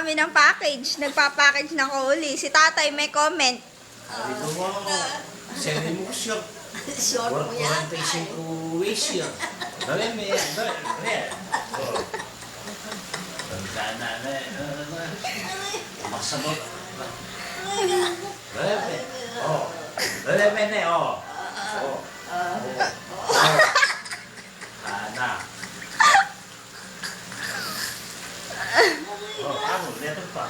kami ng package. Nagpa-package ng uli. Si tatay may comment. Dito mo ako. Send mo ko short. Short mo yan. 45 waist yun. Dali mo yan. Dali. Tandaan na. Maksabot. Dali mo. Oh. Dali mo na. Oh. Ana. Oh, ano? Dito pa.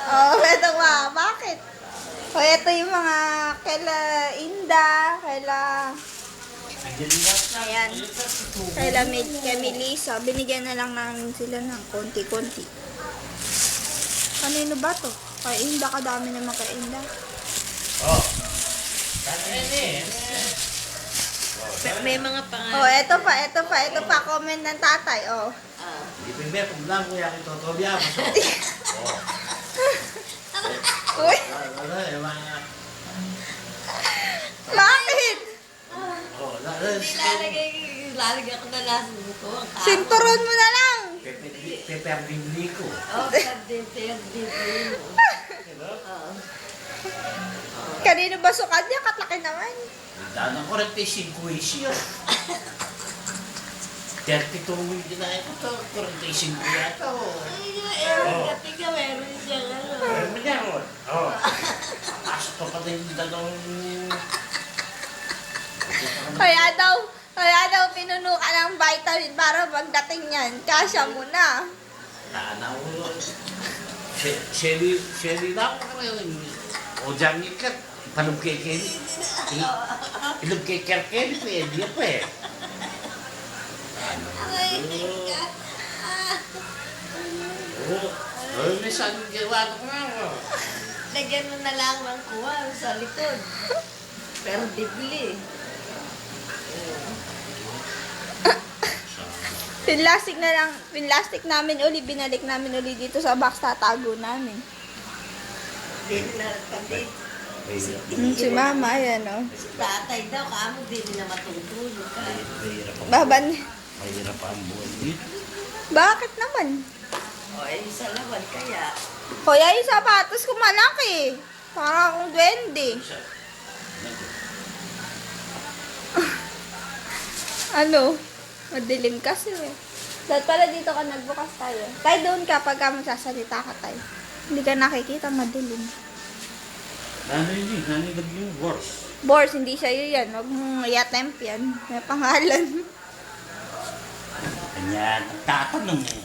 Oh, eto ba? Bakit? O, eto yung mga kaila Inda, kaila... Ayan. Kaila kay Melissa. Binigyan na lang namin sila ng konti-konti. Kanino ba to? Kay Inda, kadami naman kay Inda. Oh. Tandaan May mga pangalan. Oh, eto pa. Comment ng tatay, oh. Hindi pa kung lang ko yan ito. Tobiya mo. Oh. Uy, Wala, yung mga... bakit? Oh, Lalagay ko na nasa buko. Sinturon mo na lang. Peperdibli ko. Oh, perdibli. Kanino ba sukat niya? Katlaki naman. Daan ko rin 45 waist yun. 32 din na ito. 45 yata. Kasi ka meron siyang ano. Meron mo niya ron. Oh. Pasok pa pa din yung dalawang... Kaya daw pinuno ka ng vitamin para pagdating niyan. Kasya mo na. Naanaw ko. Sherry lang ko rin. O dyan ikat. Panong keken. Ilog kekerken. Pwede pa eh. Oh, may saan gawa ko nga. Lagyan mo na lang ng kuwan sa likod. Perdibli. Pinlastic namin uli, binalik namin uli dito sa box, tatago namin. Hindi na pati. Si mama, ayan o. Si tatay daw, kamo din na matutulog ka. Baban. Mahirap pa ang buwan dito. Bakit naman? O, ay sa lawan kaya. Kuya, yung sapatos ko malaki. Para akong duwende. Ano? Madilim kasi eh. Dahil pala dito ka nagbukas tayo. Tayo doon ka pagka magsasalita ka tayo. Hindi ka nakikita, madilim. Ano yun? Nanilag yung worse. Boss, hindi siya yun yan. Huwag mong i-attempt yan. May pangalan. Kanya, nagtatanong eh.